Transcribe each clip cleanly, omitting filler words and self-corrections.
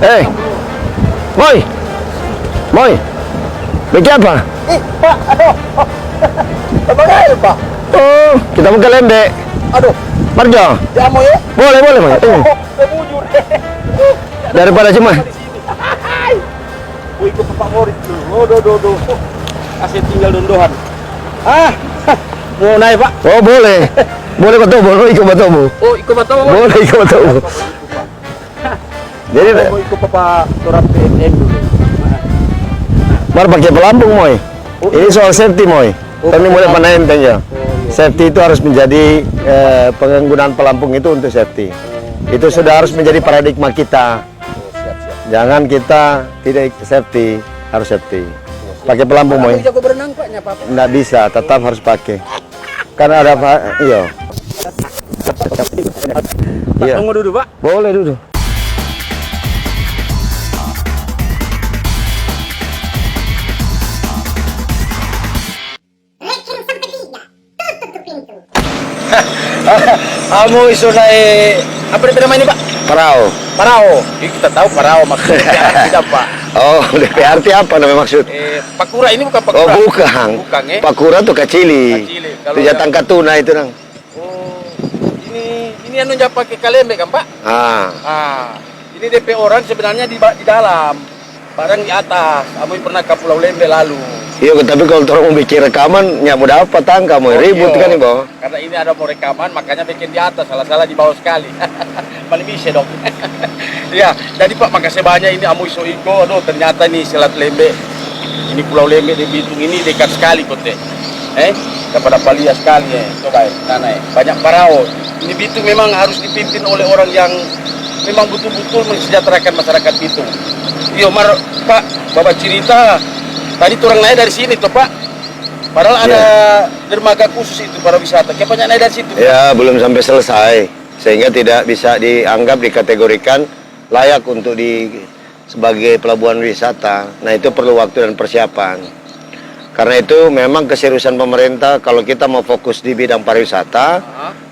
Eh, Moy, Moy, bikin apa? Pak, aduh. Bagaimana, Pak? Oh, kita mau ke Lembe. Aduh, Marjo, jamu ya? boleh, boleh, Moy. Kebujur. Daripada cuma. Wih, ikut favorit dulu. Doh. Kasih tinggal dondohan. Mau naik, Pak? Oh, boleh. Boleh batobo, ikut batobo. Oh, ikut batobo. Boleh ikut batobo. Jadi, Mau ikut Bapak surat PNM dulu. baru pakai pelampung, Moy. Ini soal safety, Moy. Kami mulai panahin ya. Safety itu harus menjadi penggunaan pelampung itu untuk safety. Itu sudah harus menjadi paradigma kita. Jangan kita tidak safety, harus safety. Pakai pelampung, Moy. Jago berenang, Pak, nyapa apa? Nggak bisa, tetap harus pakai. Karena ada Pak, iya. Iya. Tunggu dulu, Pak. Boleh duduk. Kamu isu naik apa nama ini, Pak? Parao. Parao. Kita tahu parao maksudnya tidak, Pak. Oh, DPRT apa namanya maksud? Pakura ini bukan Oh, Pakura. bukan. Bukan, Pakura tuh kacili. Kacili. Itu jatang katuna itu, Nang. Oh, ini anu yang pakai kalembe kan, Pak? Ini DP orang sebenarnya di dalam, barang di atas. Kamu pernah ke Pulau Lembe lalu. Iya, tapi kalau orang mau bikin rekaman, nggak mau dapat tangka, mau ribut kan nih, Bang. Karena ini ada mau rekaman, makanya bikin di atas, salah-salah di bawah sekali. Paling bisa dong. Ya, jadi Pak, makasih banyak ini Amu iso iko. Aduh, ternyata nih Selat Lembe, ini Pulau Lembe di Bitung ini dekat sekali kote. Dapat lihat sekali ya. Coba ya, sana ya. Banyak parao. Ini Bitung memang harus dipimpin oleh orang yang memang betul-betul mensejahterakan masyarakat Bitung. Iya, Pak, Bapak cerita. Tadi turang naik dari sini tuh, Pak. Padahal ada dermaga khusus itu para wisata. Kapan naik dari situ? Ya, belum sampai selesai. Sehingga tidak bisa dianggap, dikategorikan layak untuk sebagai pelabuhan wisata. Nah, itu perlu waktu dan persiapan. Karena itu memang keseriusan pemerintah kalau kita mau fokus di bidang pariwisata.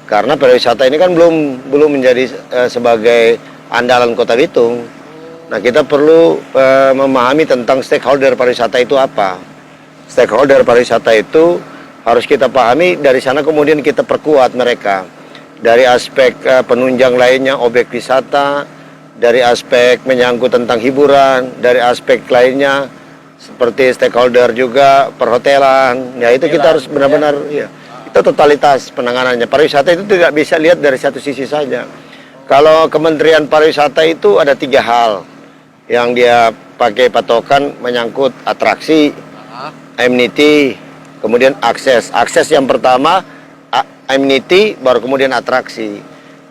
Karena pariwisata ini kan belum menjadi sebagai andalan Kota Bitung. Nah, kita perlu memahami tentang stakeholder pariwisata itu apa. Stakeholder pariwisata itu harus kita pahami, dari sana kemudian kita perkuat mereka. Dari aspek penunjang lainnya, objek wisata, dari aspek menyangkut tentang hiburan, dari aspek lainnya, seperti stakeholder juga, perhotelan. Ya, itu kita harus benar-benar, ya, itu totalitas penanganannya. Pariwisata itu tidak bisa lihat dari satu sisi saja. Kalau Kementerian Pariwisata itu ada 3 hal yang dia pakai patokan, menyangkut atraksi, amenity, kemudian akses. Akses yang pertama, amenity, baru kemudian atraksi.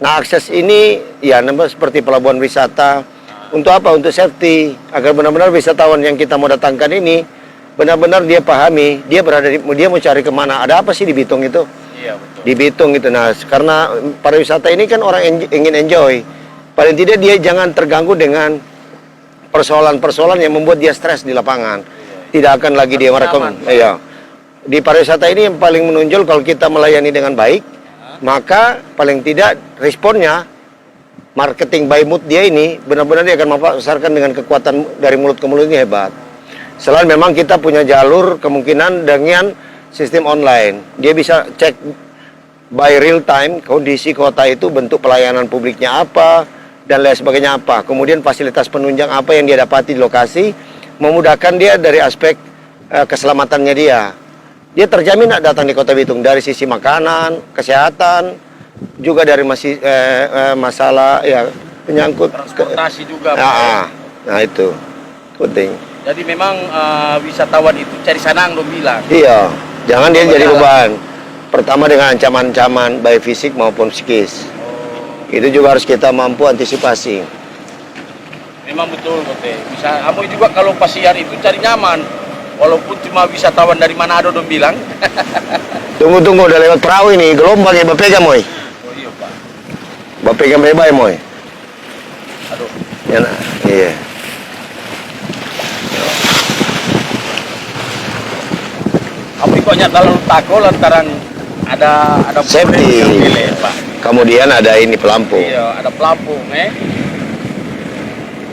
Nah, akses ini ya seperti pelabuhan wisata. Untuk apa? Untuk safety, agar benar-benar wisatawan yang kita mau datangkan ini benar-benar dia pahami, dia dia mau cari kemana, ada apa sih di Bitung itu. Iya, betul. Di Bitung itu. Nah, karena pariwisata ini kan orang ingin enjoy, paling tidak dia jangan terganggu dengan persoalan-persoalan yang membuat dia stres di lapangan. Tidak akan lagi dia merekam. Iya. Di pariwisata ini yang paling menonjol kalau kita melayani dengan baik, maka paling tidak responnya, marketing by mood dia ini benar-benar dia akan memasarkan dengan kekuatan dari mulut ke mulut ini hebat. Selain memang kita punya jalur kemungkinan dengan sistem online, dia bisa cek by real time kondisi kota itu, bentuk pelayanan publiknya apa, dan lain sebagainya apa. Kemudian fasilitas penunjang apa yang dia dapati di lokasi, memudahkan dia dari aspek keselamatannya dia. Dia terjamin datang di Kota Bitung dari sisi makanan, kesehatan, juga dari masalah ya penyangkut transportasi juga. Nah, itu penting. Jadi memang wisatawan itu cari sanang dong bilang. Iya, jangan dia jadi beban. Pertama dengan ancaman-ancaman baik fisik maupun psikis. Itu juga harus kita mampu antisipasi. Memang betul, Kote. Bisa, kamu juga kalau pasiar itu cari nyaman. Walaupun cuma wisatawan dari Manado dong bilang. Tunggu, udah lewat perahu ini, gelombang ya, Bapegang, Moy. Oh iya, Pak. Bapegang bebas, Moy. Aduh. Ya, nah, iya. Kamu ikutnya terlalu takut lantaran ada safety. Pak. Kemudian ada ini pelampung. Iya, ada pelampung,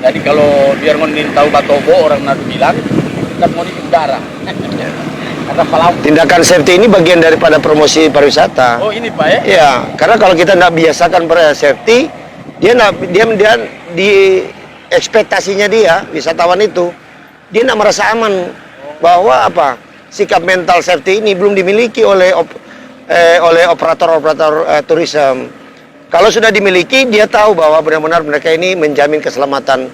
Jadi kalau biar ngonin tahu Batobo, orang Manado bilang kan mau di udara. Ada pelaut. Tindakan safety ini bagian daripada promosi pariwisata. Oh ini Pak ya? Iya, karena kalau kita tidak biasakan safety, dia di ekspektasinya dia wisatawan itu dia tidak merasa aman bahwa sikap mental safety ini belum dimiliki oleh operator-operator tourism. Kalau sudah dimiliki, dia tahu bahwa benar-benar mereka ini menjamin keselamatan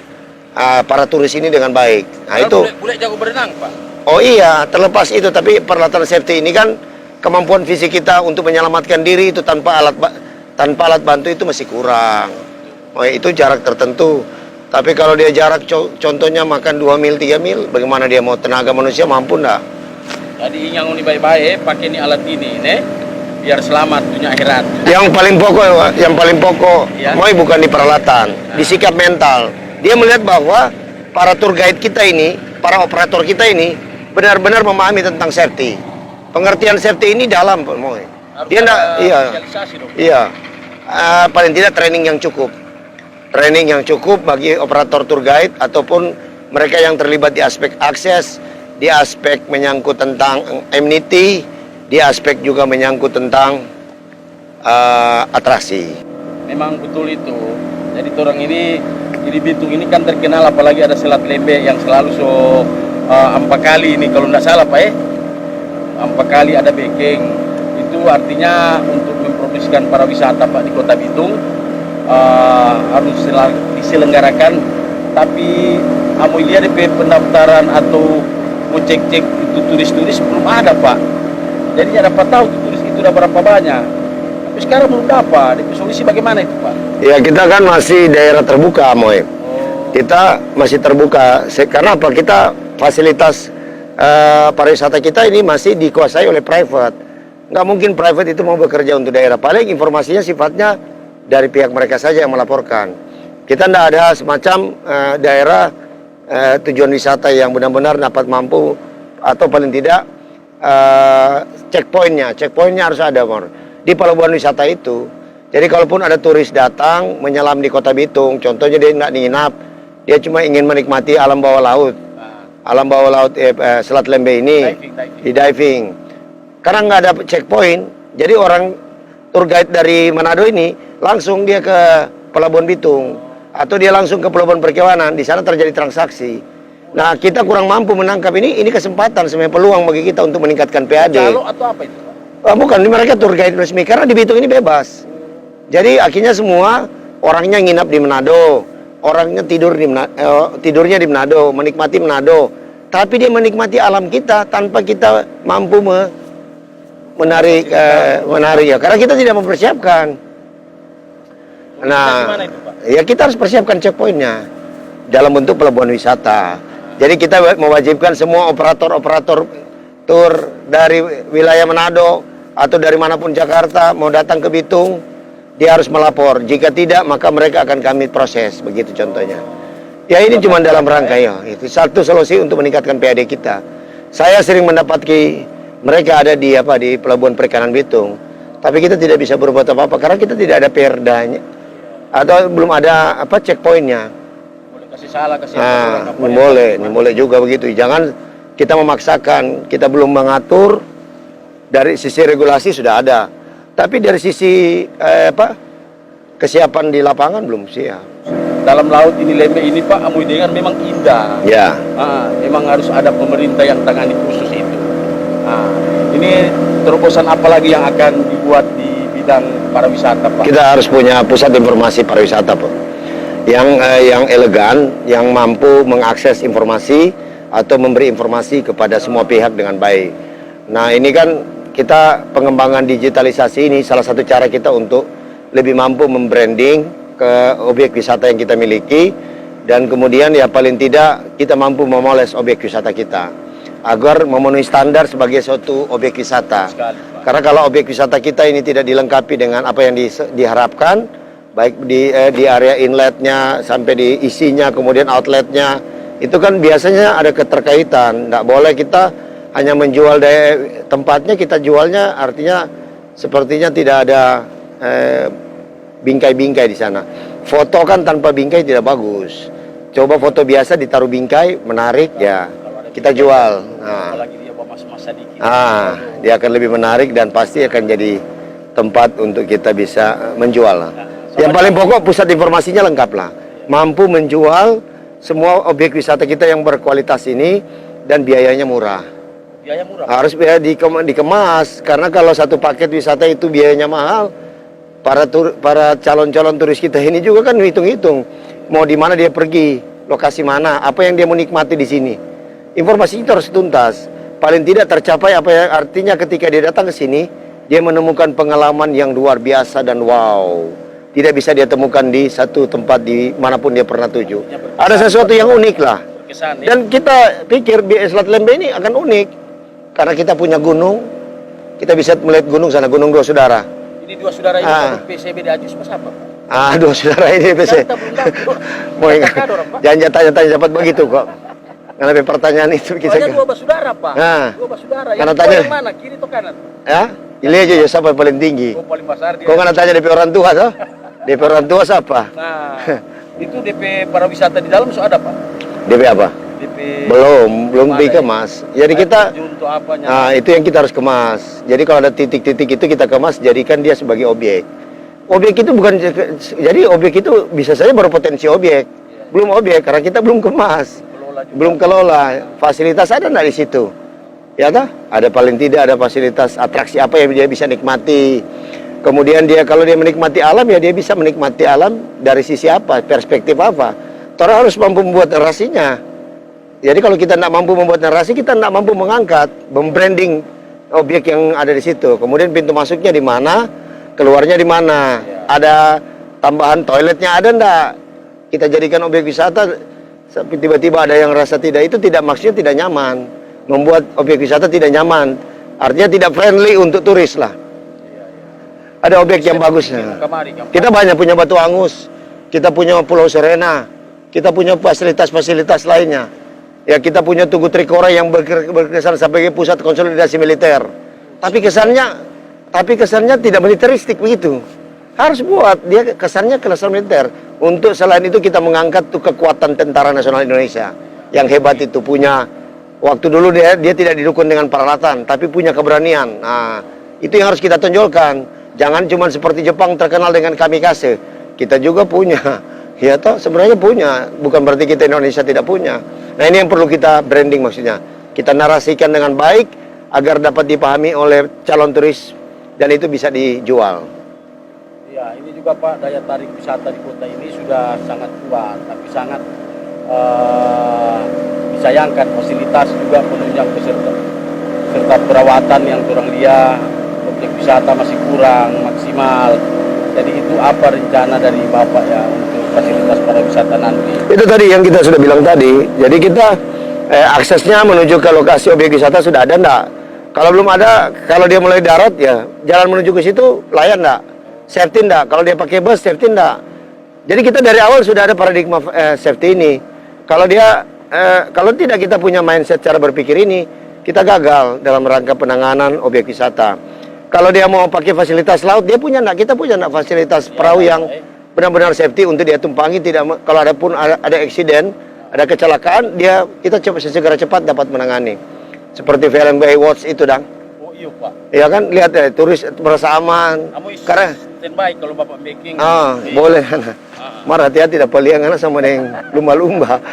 para turis ini dengan baik. Nah itu. Boleh jago berenang Pak. Oh iya, terlepas itu, tapi peralatan safety ini kan kemampuan fisik kita untuk menyelamatkan diri itu tanpa alat bantu itu masih kurang. Oh itu jarak tertentu. Tapi kalau dia jarak contohnya makan 2 mil, 3 mil, bagaimana dia mau tenaga manusia mampu enggak? Jadi yang ini baik-baik pakai ini alat ini, biar selamat dunia akhirat. Yang paling pokok, Ya. Moy bukan di peralatan, di sikap mental. Dia melihat bahwa para tour guide kita ini, para operator kita ini benar-benar memahami tentang safety. Pengertian safety ini dalam, Moy. Dia enggak, Sosialisasi dong. iya. Paling tidak training yang cukup. Training yang cukup bagi operator tour guide ataupun mereka yang terlibat di aspek akses, di aspek menyangkut tentang amenity, di aspek juga menyangkut tentang atraksi. Memang betul itu. Jadi orang ini di Bitung ini kan terkenal, apalagi ada Selat Lembe yang selalu 4 kali ini kalau tidak salah Pak ya. 4 kali ada backing. Itu artinya untuk mempromosikan para wisata Pak di Kota Bitung harus diselenggarakan. Tapi amu lihat DP pendaftaran atau mau cek-cek itu turis-turis belum ada Pak. Jadi dapat tahu turis itu udah berapa banyak. Tapi sekarang belum dapat. DP solusi bagaimana itu Pak? Ya kita kan masih daerah terbuka, Moy. Oh. Kita masih terbuka. Karena apa? Kita fasilitas pariwisata kita ini masih dikuasai oleh private. Nggak mungkin private itu mau bekerja untuk daerah. Paling informasinya sifatnya dari pihak mereka saja yang melaporkan. Kita tidak ada semacam daerah tujuan wisata yang benar-benar dapat mampu atau paling tidak checkpointnya harus ada, Mor. Di pelabuhan wisata itu. Jadi kalaupun ada turis datang menyelam di Kota Bitung, contohnya dia nggak nginap, dia cuma ingin menikmati alam bawah laut. Alam bawah laut Selat Lembe ini di diving. Karena nggak ada checkpoint, jadi orang tour guide dari Manado ini langsung dia ke Pelabuhan Bitung atau dia langsung ke Pelabuhan Perkewanan, di sana terjadi transaksi. Nah, kita kurang mampu menangkap ini kesempatan sebenarnya peluang bagi kita untuk meningkatkan PAD. Calo atau apa itu Pak? Bukan, mereka tour guide resmi karena di Bitung ini bebas. Jadi akhirnya semua orangnya nginap di Manado, orangnya tidurnya di Manado, menikmati Manado. Tapi dia menikmati alam kita tanpa kita mampu menarik ya, karena kita tidak mempersiapkan. Nah, ya kita harus persiapkan checkpointnya dalam bentuk pelabuhan wisata. Jadi kita mewajibkan semua operator tour dari wilayah Manado atau dari manapun Jakarta mau datang ke Bitung, dia harus melapor. Jika tidak, maka mereka akan kami proses. Begitu contohnya. Ya ini cuma dalam rangka ya. Itu satu solusi untuk meningkatkan PAD kita. Saya sering mendapati mereka ada di Pelabuhan Perikanan Bitung, tapi kita tidak bisa berbuat apa-apa karena kita tidak ada perdanya atau belum ada checkpointnya. Boleh kasih salah, kasih boleh juga begitu. Jangan kita memaksakan. Kita belum mengatur. Dari sisi regulasi sudah ada, tapi dari sisi kesiapan di lapangan belum siap. Dalam laut ini Lembe ini Pak, amu dengar memang indah. Ya. Memang harus ada pemerintah yang tangani khusus itu. Ini terobosan apa lagi yang akan dibuat di bidang pariwisata Pak? Kita harus punya pusat informasi pariwisata, Pak. Yang elegan, yang mampu mengakses informasi atau memberi informasi kepada semua pihak dengan baik. Nah, ini kan kita pengembangan digitalisasi ini salah satu cara kita untuk lebih mampu membranding ke objek wisata yang kita miliki, dan kemudian ya paling tidak kita mampu memoles objek wisata kita agar memenuhi standar sebagai suatu objek wisata. Karena kalau objek wisata kita ini tidak dilengkapi dengan apa yang diharapkan, baik di area inletnya sampai di isinya, kemudian outletnya, itu kan biasanya ada keterkaitan. Nggak boleh kita hanya menjual tempatnya, kita jualnya artinya sepertinya tidak ada bingkai-bingkai di sana. Foto kan tanpa bingkai tidak bagus. Coba foto biasa ditaruh bingkai, menarik ya, kita jual. Nah, Apalagi dia bawa mas-mas sedikit. dia akan lebih menarik dan pasti akan jadi tempat untuk kita bisa menjual. Yang paling pokok pusat informasinya lengkap lah, mampu menjual semua objek wisata kita yang berkualitas ini dan biayanya murah. Biaya murah. Harus biaya dikemas, karena kalau satu paket wisata itu biayanya mahal, para calon-calon turis kita ini juga kan hitung-hitung mau di mana dia pergi, lokasi mana, apa yang dia menikmati di sini. Informasi itu harus tuntas. Paling tidak tercapai apa yang artinya ketika dia datang ke sini, dia menemukan pengalaman yang luar biasa dan wow. Tidak bisa dia temukan di satu tempat di manapun dia pernah tuju. Ada sesuatu yang unik lah. Berkesan, ya. Dan kita pikir di Selat Lembe ini akan unik karena kita punya gunung. Kita bisa melihat gunung sana, Gunung Dua Saudara. Ini dua saudara ini PCB di Ajus Mas apa, Pak? Dua saudara ini PC. Kita belum tahu. Mau jangan tanya-tanya cepat begitu kok. Karena pertanyaan itu Soalnya dua bersaudara, Pak. Dua bersaudara. Karena Yang tanya, yang mana? Kiri atau kanan? Ya, ini aja ya siapa yang paling tinggi. Oh, paling besar dia. Kok nggak tanya DP orang tua toh? DP orang tua siapa? Nah, itu DP para wisata di dalam so ada, Pak? DP apa? DP Belum dikemas. Jadi kita untuk apanya? itu yang kita harus kemas. Jadi kalau ada titik-titik itu kita kemas, jadikan dia sebagai objek. Objek itu bukan, jadi objek itu bisa saja berpotensi objek. Belum objek karena kita belum kemas. Belum kelola. Fasilitas ada nggak di situ? Ya toh? Ada paling tidak ada fasilitas atraksi apa yang dia bisa nikmati. Kemudian dia kalau dia menikmati alam ya dia bisa menikmati alam dari sisi apa? Perspektif apa? Orang harus mampu membuat narasinya. Jadi kalau kita tidak mampu membuat narasi, kita tidak mampu mengangkat, membranding objek yang ada di situ. Kemudian pintu masuknya di mana, keluarnya di mana, ada tambahan toiletnya ada ndak? Kita jadikan objek wisata, tiba-tiba ada yang rasa tidak, itu tidak, maksudnya tidak nyaman, membuat objek wisata tidak nyaman, artinya tidak friendly untuk turis lah. Ada objek yang bagus. Kita banyak punya Batu Angus, kita punya Pulau Serena, kita punya fasilitas-fasilitas lainnya. Ya, kita punya Tugu Trikora yang berkesan sebagai pusat konsolidasi militer. Tapi kesannya tidak militeristik begitu. Harus buat dia kesannya kesan militer. Untuk selain itu kita mengangkat tuh kekuatan Tentara Nasional Indonesia yang hebat itu, punya waktu dulu dia tidak didukung dengan peralatan, tapi punya keberanian. Nah, itu yang harus kita tonjolkan. Jangan cuma seperti Jepang terkenal dengan kamikaze. Kita juga punya. Ya toh, sebenarnya punya. Bukan berarti kita Indonesia tidak punya. Nah, ini yang perlu kita branding maksudnya. Kita narasikan dengan baik agar dapat dipahami oleh calon turis dan itu bisa dijual. Ya, ini juga Pak, daya tarik wisata di kota ini sudah sangat kuat, tapi sangat disayangkan fasilitas juga penunjang peserta serta perawatan yang kurang dia, objek wisata masih kurang maksimal. Jadi itu apa rencana dari Bapak ya untuk fasilitas para wisata nanti? Itu tadi yang kita sudah bilang tadi. Jadi kita aksesnya menuju ke lokasi objek wisata sudah ada enggak? Kalau belum ada, kalau dia mulai darat ya jalan menuju ke situ layan enggak? Safety enggak? Kalau dia pakai bus safety enggak? Jadi kita dari awal sudah ada paradigma safety ini. Kalau dia kalau tidak kita punya mindset cara berpikir ini, kita gagal dalam rangka penanganan objek wisata. Kalau dia mau pakai fasilitas laut, dia punya enggak? Kita punya enggak fasilitas perahu yang benar-benar safety untuk dia tumpangi, tidak kalau ada pun ada eksiden, ada kecelakaan, kita segera cepat dapat menangani. Seperti film Baywatch itu, Dang. Oh iya, Pak. Iya kan, lihat ya, turis merasa aman. Karena standby kalau Bapak baking. Boleh. Mar hati-hati dapat liang sama yang lumba-lumba.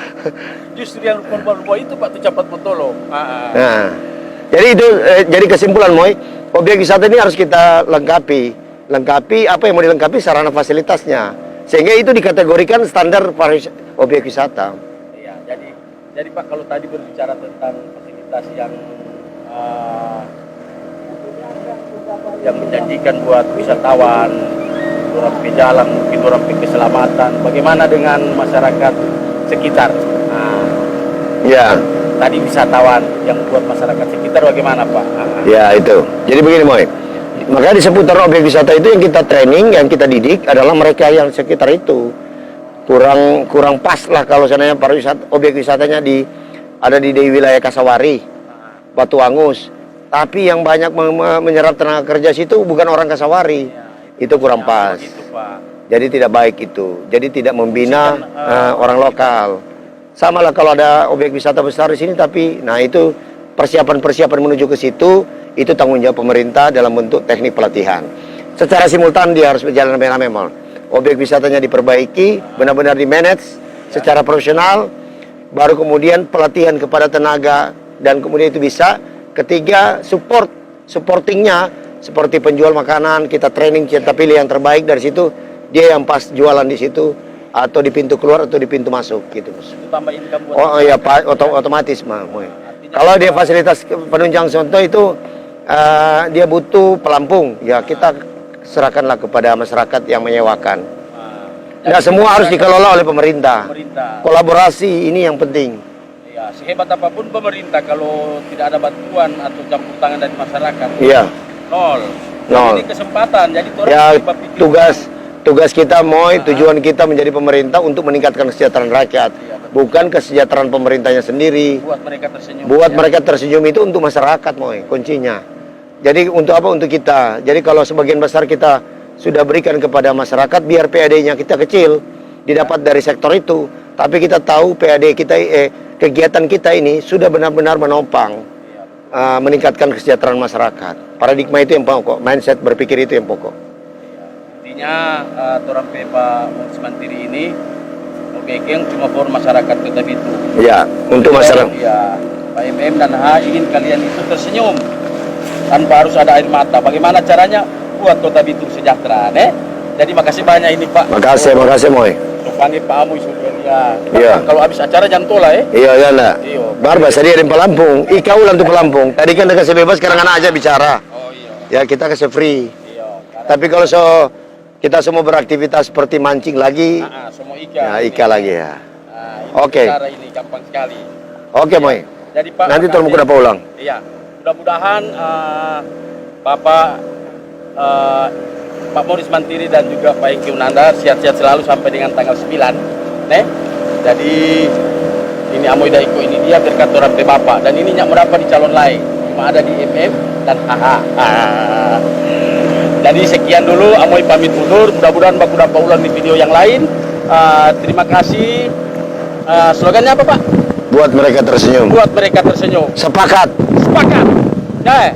Justru yang lumba-lumba itu Pak itu cepat mentolong. Nah, jadi itu jadi kesimpulan Moy, objek wisata ini harus kita lengkapi apa yang mau dilengkapi, sarana fasilitasnya, sehingga itu dikategorikan standar objek wisata. Iya, jadi Pak kalau tadi berbicara tentang fasilitas yang menjanjikan buat wisatawan, orang ke jalan, mungkin orang ke keselamatan, bagaimana dengan masyarakat sekitar? Ya. Tadi wisatawan yang buat masyarakat sekitar bagaimana Pak? Ya itu. Jadi begini Moy. Makanya di seputar objek wisata itu yang kita training, yang kita didik adalah mereka yang sekitar itu. Kurang pas lah kalau seandainya objek wisatanya ada di wilayah Kasawari, Batu Angus. Tapi yang banyak menyerap tenaga kerja situ bukan orang Kasawari. Itu kurang pas. Jadi tidak baik itu. Jadi tidak membina orang lokal. Sama lah kalau ada objek wisata besar di sini, tapi nah itu persiapan-persiapan menuju ke situ, itu tanggung jawab pemerintah dalam bentuk teknik pelatihan. Secara simultan dia harus berjalan memang. Objek wisatanya diperbaiki, benar-benar di-manage secara profesional, baru kemudian pelatihan kepada tenaga, dan kemudian itu bisa. Ketiga, supportingnya, seperti penjual makanan, kita training, kita pilih yang terbaik dari situ, dia yang pas jualan di situ, atau di pintu keluar atau di pintu masuk gitu, Mas. Itu tambah income buat Oh iya, Pak, otomatis mah. Kalau dia fasilitas penunjang contoh itu dia butuh pelampung, ya kita serahkanlah kepada masyarakat yang menyewakan. Nggak semua harus dikelola oleh pemerintah. Kolaborasi ini yang penting. Ya, sehebat apapun pemerintah kalau tidak ada bantuan atau campur tangan dari masyarakat, Iya. nol. Nol. Ini kesempatan. Jadi orang Ya, coba pikir tugas kita tujuan kita menjadi pemerintah untuk meningkatkan kesejahteraan rakyat, bukan kesejahteraan pemerintahnya sendiri. buat mereka tersenyum. Buat mereka tersenyum itu untuk masyarakat, kuncinya. Jadi untuk apa? Untuk kita. Jadi kalau sebagian besar kita sudah berikan kepada masyarakat, biar PAD-nya kita kecil, didapat dari sektor itu. Tapi kita tahu PAD kita, kegiatan kita ini sudah benar-benar menopang, meningkatkan kesejahteraan masyarakat. Paradigma itu yang pokok, mindset berpikir itu yang pokok. Intinya orang Pak Muris Mantiri ini objek yang cuma for masyarakat Kota Bitu. Ya, untuk masyarakat. Ya, Pak MM dan H ingin kalian itu tersenyum tanpa harus ada air mata. Bagaimana caranya buat Kota Bitu sejahtera, Jadi makasih banyak ini Pak. Makasih Moy. Panggil Pak Amu ya. Iya. Kalau habis acara jangan tola Iya, ya enggak. Iya. Barba tadi ada di Pelampung. Ika ulang tuh Pelampung. Tadi kan kasih bebas, sekarang anak aja bicara. Oh iya. Ya kita kasih free. Iya. Tapi kalau kita semua beraktivitas seperti mancing lagi, semua ikan. ya Ika lagi ya. Oke. Cara ini gampang sekali. Oke, Moy. Jadi Pak, Nanti tolong kenapa ulang. Iya. Mudah-mudahan Pak Muris Mantiri dan juga Pak Eki Unanda sehat-sehat selalu sampai dengan tanggal 9. Jadi ini Amoy Daiko ini dia berkat orang pe Bapak dan ini nyak merapa di calon lain. Cuma ada di MM dan HH. Jadi sekian dulu Amoy pamit undur. Mudah-mudahan baku dapat ulang di video yang lain. Terima kasih. Slogannya apa Pak? Buat mereka tersenyum. Buat mereka tersenyum. Sepakat. Sepakat. Ya.